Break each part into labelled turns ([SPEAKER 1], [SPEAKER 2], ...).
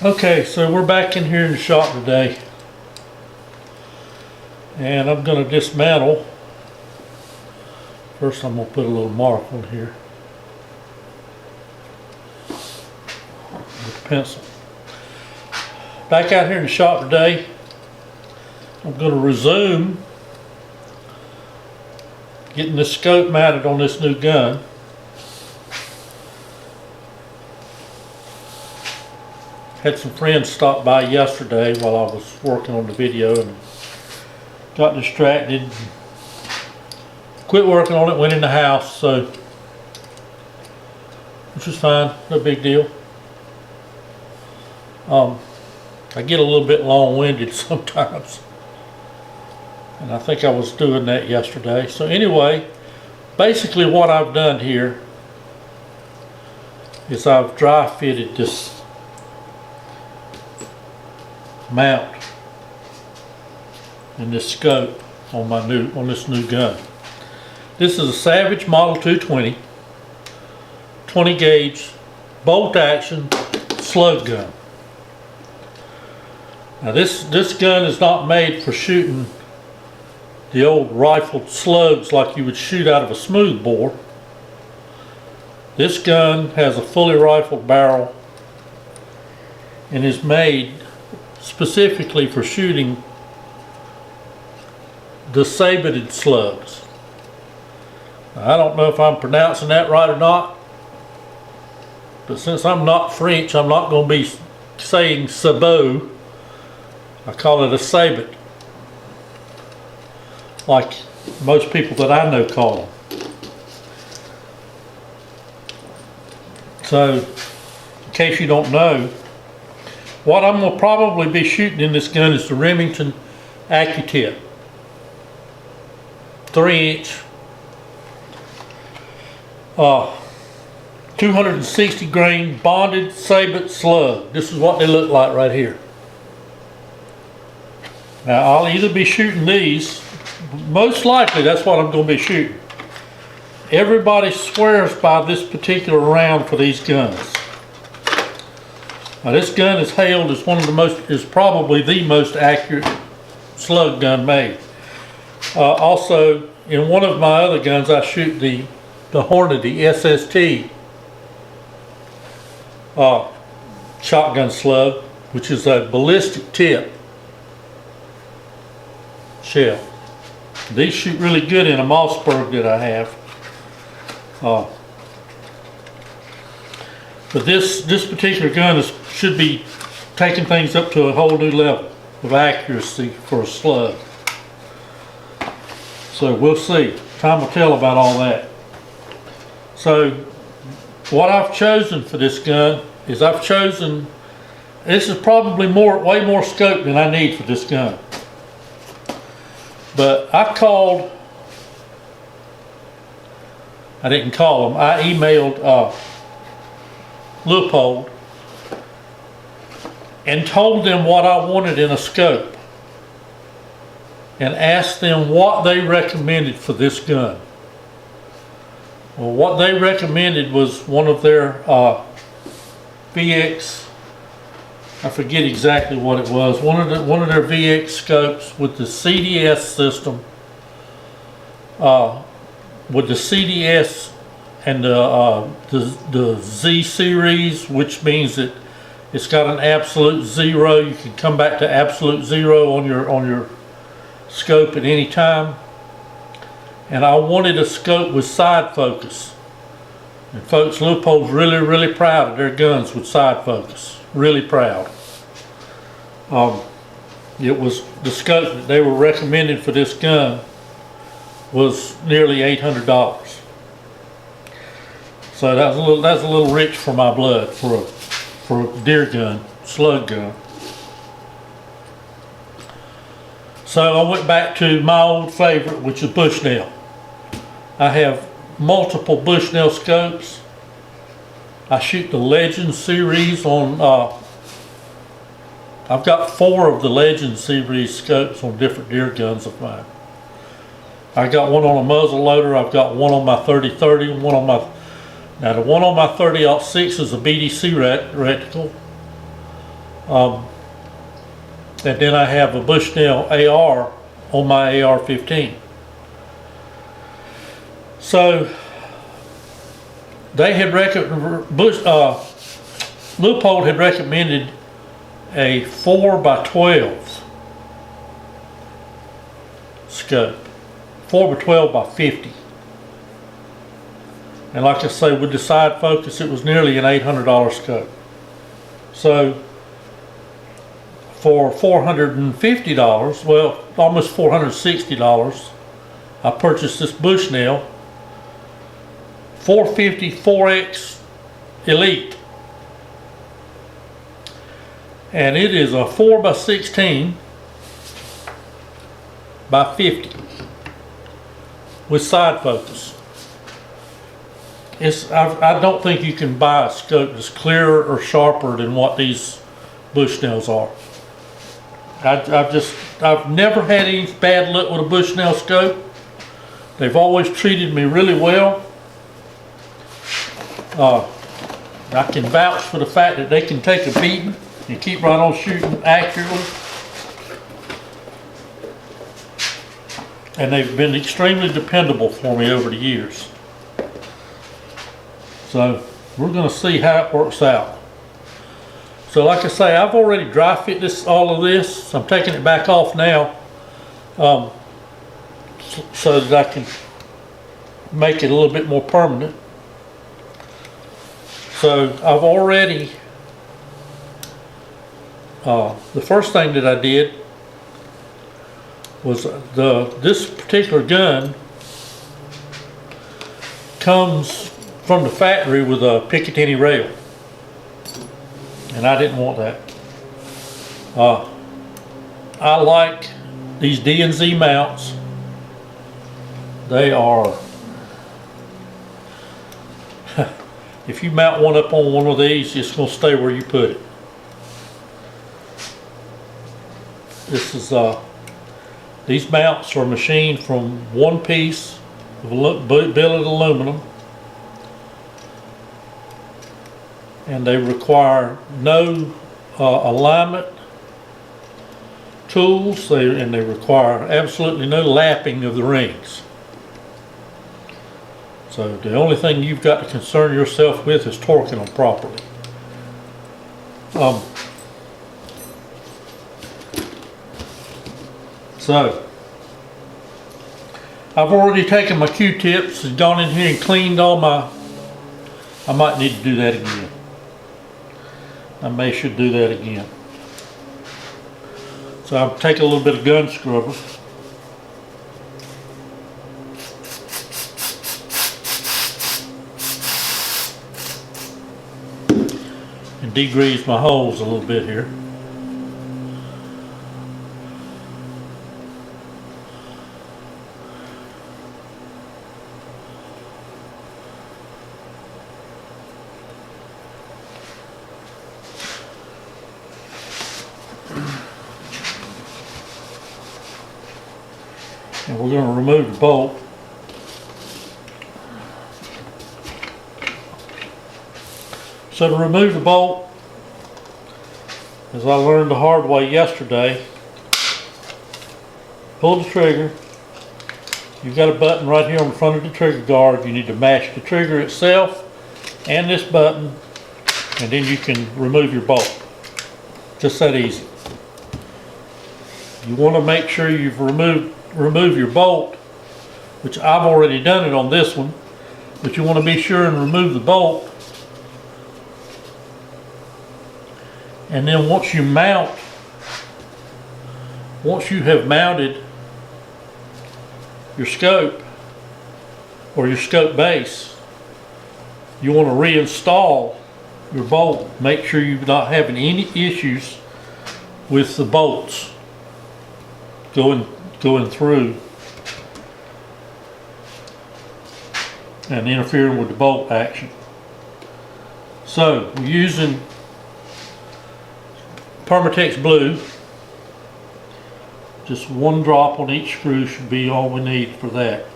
[SPEAKER 1] Okay, so we're back in here in the shop today, and I'm going to dismantle. First I'm going to put a little mark on here with a pencil. Back out here in the shop today, I'm going to resume getting the scope mounted on this new gun. Had some friends stop by yesterday while I was working on the video and got distracted. Quit working on it, went in the house, so which is fine, no big deal. I get a little bit long-winded sometimes, and I think I was doing that yesterday. So anyway, basically what I've done here is I've dry fitted this mount and this scope on this new gun. This is a Savage Model 220 20 gauge bolt action slug gun. Now this gun is not made for shooting the old rifled slugs like you would shoot out of a smooth bore. This gun has a fully rifled barrel and is made specifically for shooting the sabeted slugs. Now, I don't know if I'm pronouncing that right or not, but since I'm not French, I'm not going to be saying sabot. I call it a sabot, like most people that I know call them. So, in case you don't know, what I'm going to probably be shooting in this gun is the Remington AccuTip 3-inch 260 grain bonded sabot slug. This is what they look like right here. Now I'll either be shooting these, most likely that's what I'm going to be shooting. Everybody swears by this particular round for these guns. Now this gun is hailed as is probably the most accurate slug gun made. Also, in one of my other guns, I shoot the Hornady SST shotgun slug, which is a ballistic tip shell. These shoot really good in a Mossberg that I have. But this particular gun should be taking things up to a whole new level of accuracy for a slug. So we'll see. Time will tell about all that. So what I've chosen for this gun is this is probably way more scope than I need for this gun. But I didn't call them, I emailed Leupold and told them what I wanted in a scope and asked them what they recommended for this gun. Well, what they recommended was one of their VX, I forget exactly what it was, one of their VX scopes with the CDS system, with the CDS and the Z series, which means that it's got an absolute zero. You can come back to absolute zero on your scope at any time. And I wanted a scope with side focus. And folks, Leupold's really proud of their guns with side focus. Really proud. It was the scope that they were recommending for this gun was nearly $800. So that's a little rich for my blood for a deer gun, slug gun. So I went back to my old favorite, which is Bushnell. I have multiple Bushnell scopes. I shoot the Legend series on, I've got 4 of the Legend series scopes on different deer guns of mine. I got one on a muzzle loader, I've got one on my 30-30, one on my, now the one on my 30-06 is a BDC reticle. And then I have a Bushnell AR on my AR-15. So they had Leupold had recommended a 4x12 scope, 4x12 by 50. And like I say, with the side focus, it was nearly an $800 scope. So for $450, well, almost $460, I purchased this Bushnell 450 4X Elite. And it is a 4x16 by 50 with side focus. I don't think you can buy a scope that's clearer or sharper than what these Bushnells are. I've never had any bad luck with a Bushnell scope. They've always treated me really well. I can vouch for the fact that they can take a beating and keep right on shooting accurately. And they've been extremely dependable for me over the years. So we're going to see how it works out. So like I say, I've already dry fit all of this. So I'm taking it back off now, so that I can make it a little bit more permanent. So I've already, the first thing that I did was this particular gun comes from the factory with a Picatinny rail, and I didn't want that. I like these D&Z mounts. They are, if you mount one up on one of these, it's going to stay where you put it. This is these mounts are machined from one piece of billet aluminum, and they require no alignment tools, and they require absolutely no lapping of the rings. So the only thing you've got to concern yourself with is torquing them properly. So I've already taken my Q-tips and gone in here and cleaned all my, I might need to do that again. I should do that again. So I'll take a little bit of gun scrubber. And degrease my holes a little bit here. And we're going to remove the bolt. So to remove the bolt, as I learned the hard way yesterday, pull the trigger. You've got a button right here on the front of the trigger guard. You need to match the trigger itself and this button, and then you can remove your bolt. Just that easy. You want to make sure you've remove your bolt, which I've already done it on this one, but you want to be sure and remove the bolt. And then once you have mounted your scope or your scope base, you want to reinstall your bolt. Make sure you're not having any issues with the bolts going through and interfering with the bolt action. So we're using Permatex Blue. Just one drop on each screw should be all we need for that.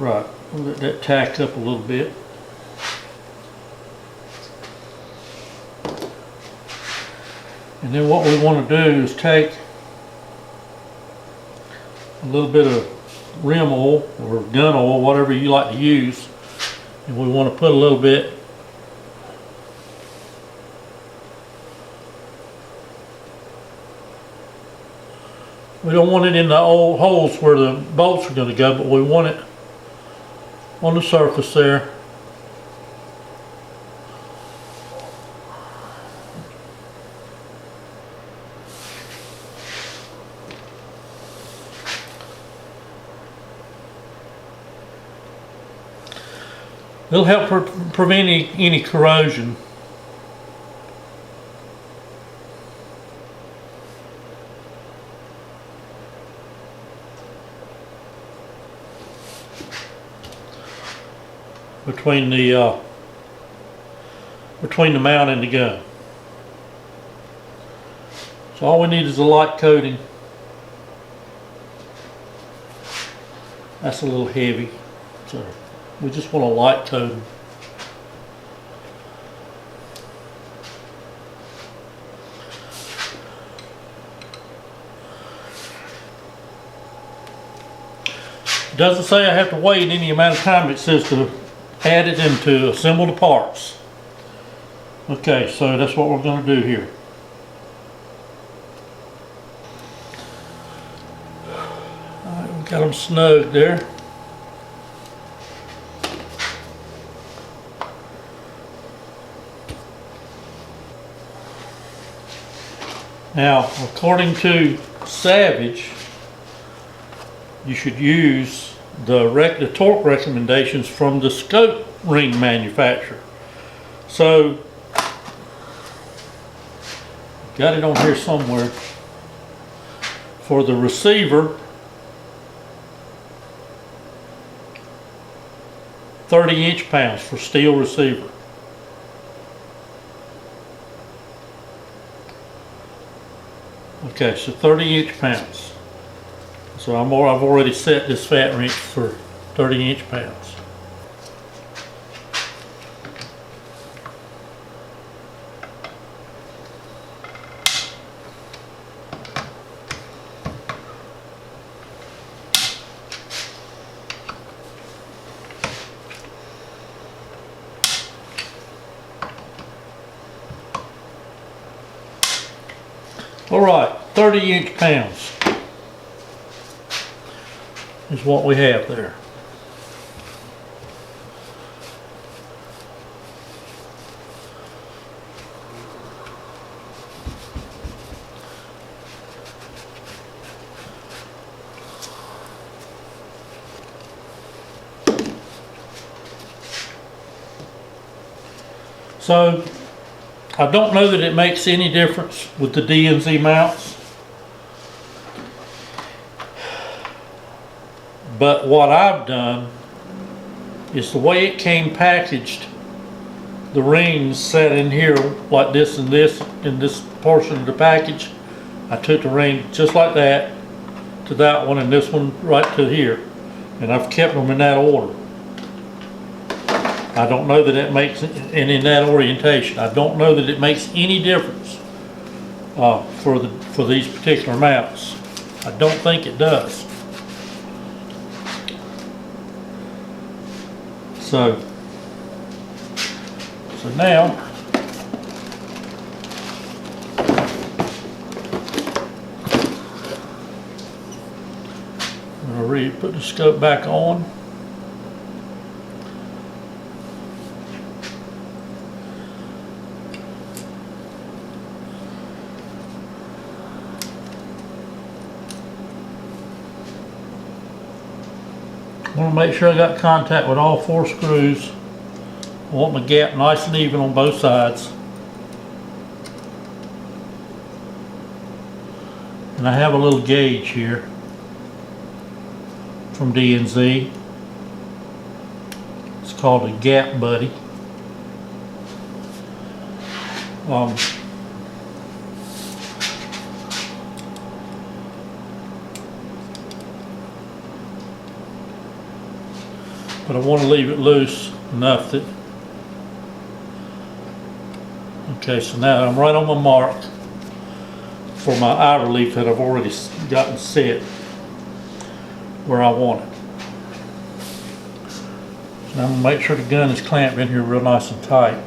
[SPEAKER 1] Right, let that tack up a little bit. And then what we want to do is take a little bit of rim oil or gun oil, whatever you like to use, and we want to put a little bit we don't want it in the old holes where the bolts are going to go, but we want it on the surface there. It'll help prevent any corrosion. Between the mount and the gun. So all we need is a light coating. That's a little heavy, so we just want a light coating. It doesn't say I have to wait any amount of time. It says to add it and to assemble the parts. Okay, so that's what we're going to do here. Alright, we got them snug there. Now, according to Savage, you should use the torque recommendations from the scope ring manufacturer. So, got it on here somewhere. For the receiver, 30 inch-pounds for steel receiver. Okay, so 30 inch-pounds. So I've already set this fat wrench for 30 inch-pounds. All right, 30 inch-pounds is what we have there. So I don't know that it makes any difference with the DNZ mounts. But what I've done is the way it came packaged, the rings sat in here like this and this in this portion of the package. I took the ring just like that to that one and this one right to here. And I've kept them in that order. I don't know that it makes, and in that orientation, I don't know that it makes any difference for these particular mounts. I don't think it does. So now I'm going to put the scope back on. I want to make sure I got contact with all 4 screws. I want my gap nice and even on both sides. And I have a little gauge here from DNZ. It's called a Gap Buddy. but I want to leave it loose enough that, okay, so now I'm right on my mark for my eye relief that I've already gotten set where I want it. So I'm going to make sure the gun is clamped in here real nice and tight.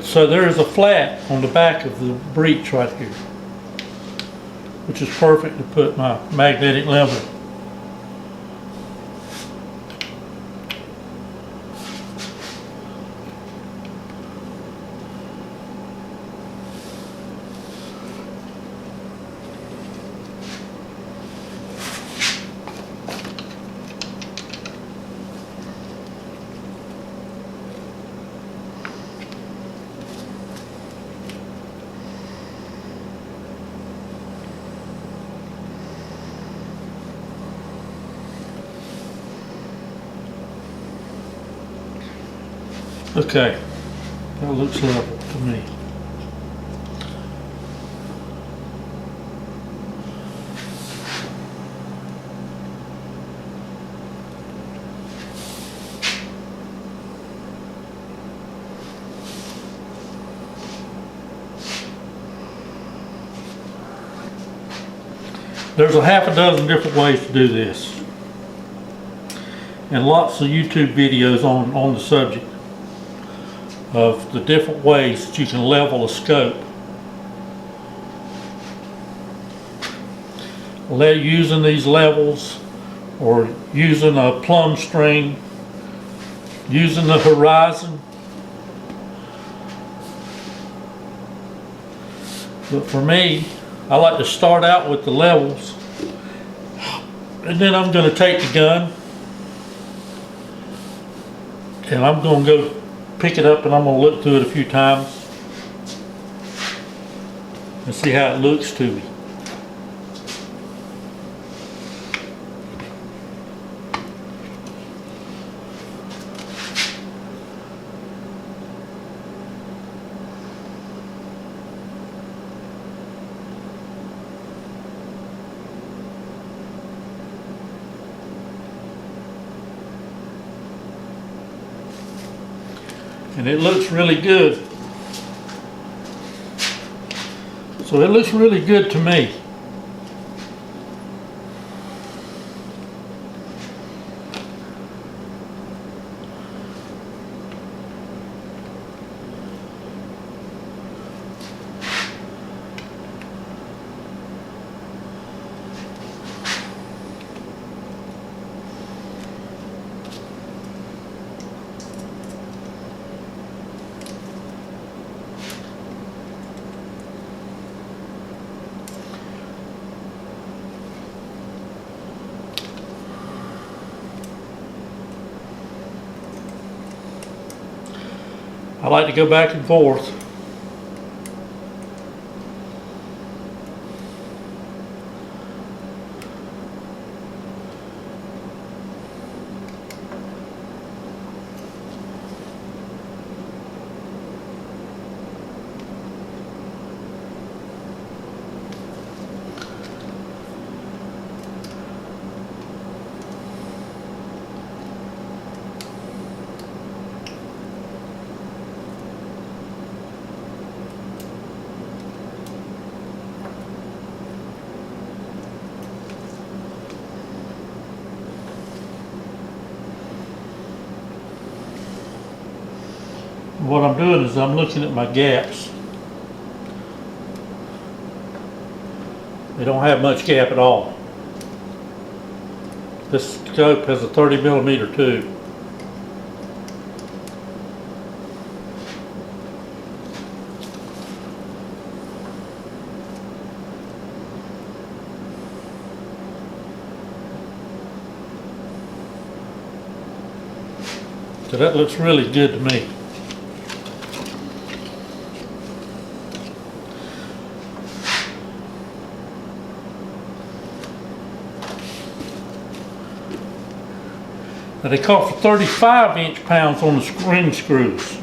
[SPEAKER 1] So there is a flat on the back of the breech right here, which is perfect to put my magnetic lever. Okay, that looks level to me. There's a half a dozen different ways to do this, and lots of YouTube videos on the subject of the different ways that you can level a scope. Using these levels, or using a plumb string, using the horizon. But for me, I like to start out with the levels, and then I'm going to take the gun and I'm going to go pick it up, and I'm going to look through it a few times and see how it looks to me. And it looks really good. So it looks really good to me. I like to go back and forth. What I'm doing is I'm looking at my gaps. They don't have much gap at all. This scope has a 30mm tube. So that looks really good to me. Now they call for 35 inch-pounds on the ring screws.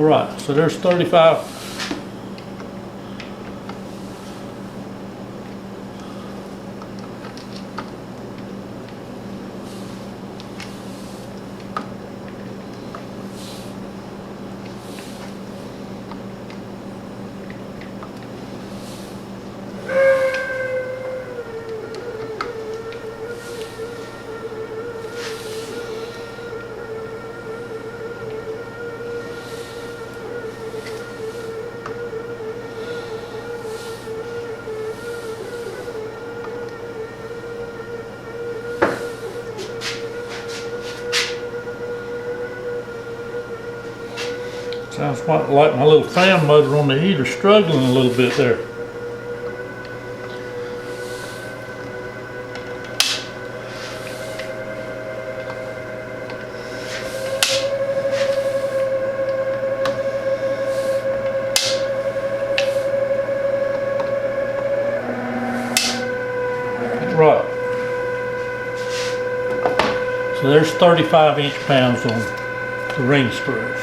[SPEAKER 1] All right, so there's 35. Sounds quite like my little fan motor on the heater struggling a little bit there. Right. So there's 35 inch-pounds on the ring screws.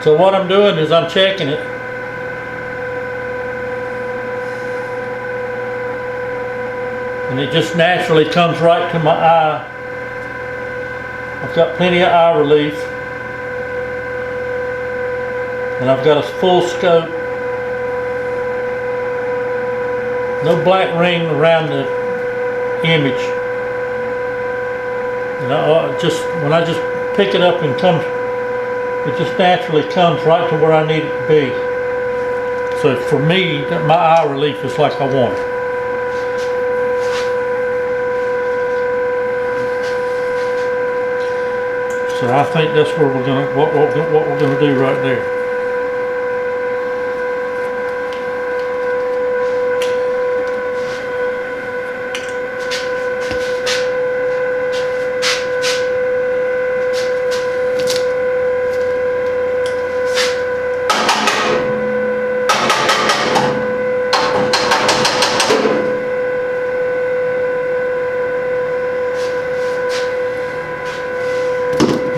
[SPEAKER 1] So what I'm doing is I'm checking it. And it just naturally comes right to my eye. I've got plenty of eye relief. And I've got a full scope. No black ring around the image. And when I just pick it up and it just naturally comes right to where I need it to be. So for me, my eye relief is like I want it. So I think that's where what we're gonna do right there.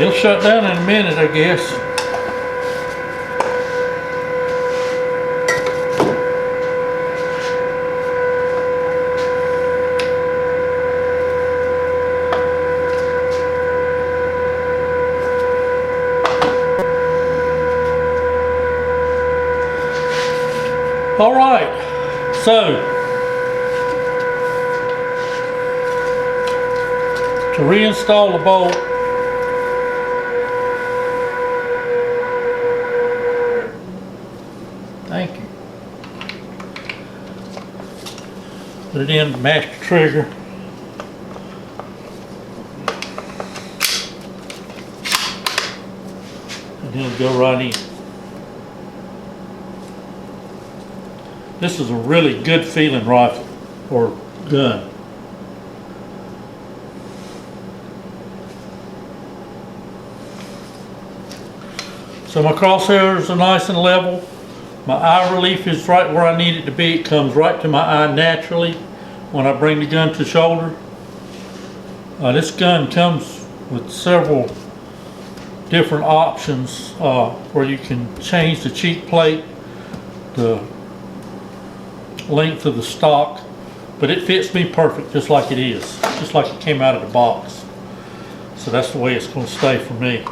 [SPEAKER 1] It'll shut down in a minute, I guess. All right, so to reinstall the bolt, thank you. Put it in the master trigger. And it'll go right in. This is a really good feeling rifle or gun. So my crosshairs are nice and level. My eye relief is right where I need it to be. It comes right to my eye naturally when I bring the gun to shoulder. This gun comes with several different options where you can change the cheek plate, the length of the stock, but it fits me perfect just like it is, just like it came out of the box. So that's the way it's going to stay for me.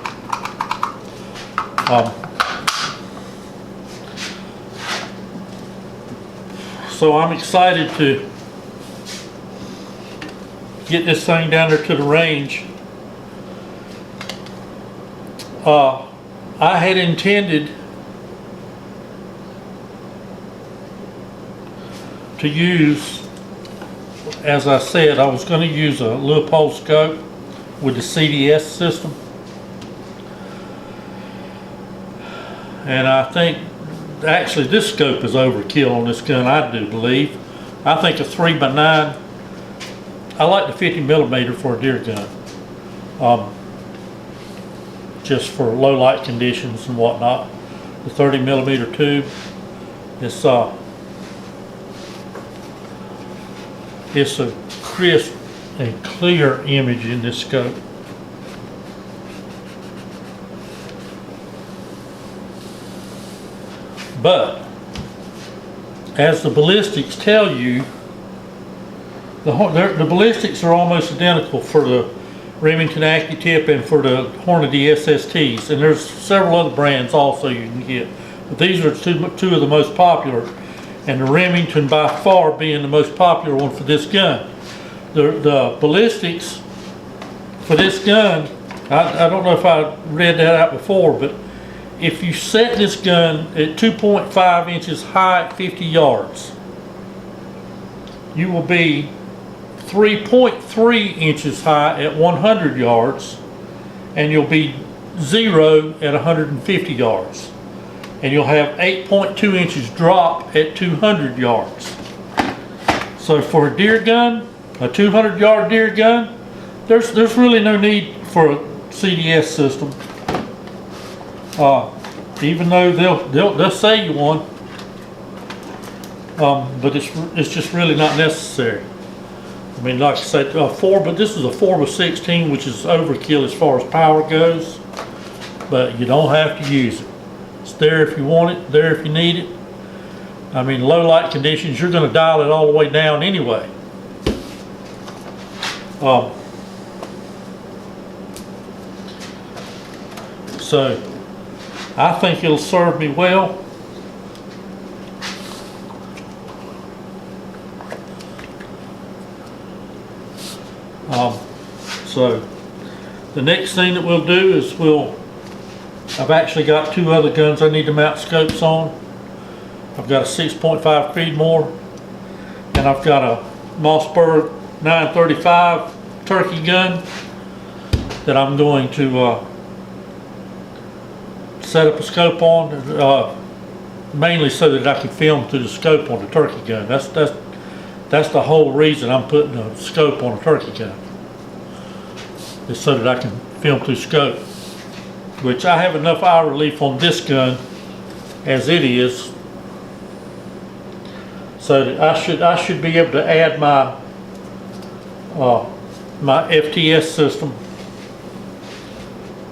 [SPEAKER 1] So I'm excited to get this thing down there to the range. I had intended to use, as I said, I was going to use a Leupold scope with the CDS system. And I think actually this scope is overkill on this gun, I do believe. I think a 3x9, I like the 50mm for a deer gun. Just for low light conditions and whatnot. The 30mm tube is it's a crisp and clear image in this scope. But as the ballistics tell you, the ballistics are almost identical for the Remington AccuTip and for the Hornady SSTs, and there's several other brands also you can get. But these are two of the most popular, and the Remington by far being the most popular one for this gun. The ballistics for this gun, I don't know if I read that out before, but if you set this gun at 2.5 inches high at 50 yards, you will be 3.3 inches high at 100 yards, and you'll be 0 at 150 yards. And you'll have 8.2 inches drop at 200 yards. So for a deer gun, a 200 yard deer gun, there's really no need for a CDS system. Even though they'll sell you one, but it's just really not necessary. I mean, like I said, but this is a 4x16, which is overkill as far as power goes, but you don't have to use it. It's there if you want it, there if you need it. I mean, low light conditions, you're going to dial it all the way down anyway. So I think it'll serve me well. So the next thing that we'll do is I've actually got two other guns I need to mount scopes on. I've got a 6.5 Creedmoor, and I've got a Mossberg 935 turkey gun that I'm going to set up a scope on, mainly so that I can film through the scope on the turkey gun. That's the whole reason I'm putting a scope on a turkey gun, is so that I can film through scope, which I have enough eye relief on this gun as it is, so that I should be able to add my my FTS system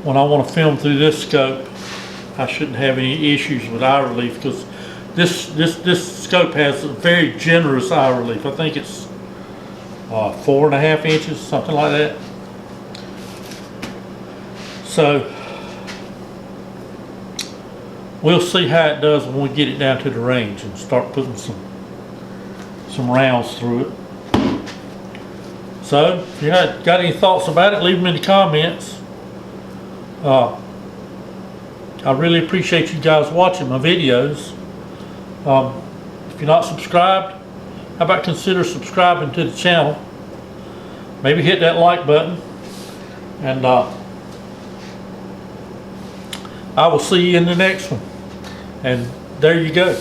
[SPEAKER 1] when I want to film through this scope. I shouldn't have any issues with eye relief, because this scope has a very generous eye relief. I think it's 4.5 inches, something like that. So we'll see how it does when we get it down to the range and start putting some rounds through it. So if you got any thoughts about it, leave them in the comments. I really appreciate you guys watching my videos. If you're not subscribed, how about consider subscribing to the channel? Maybe hit that like button, and I will see you in the next one. And there you go.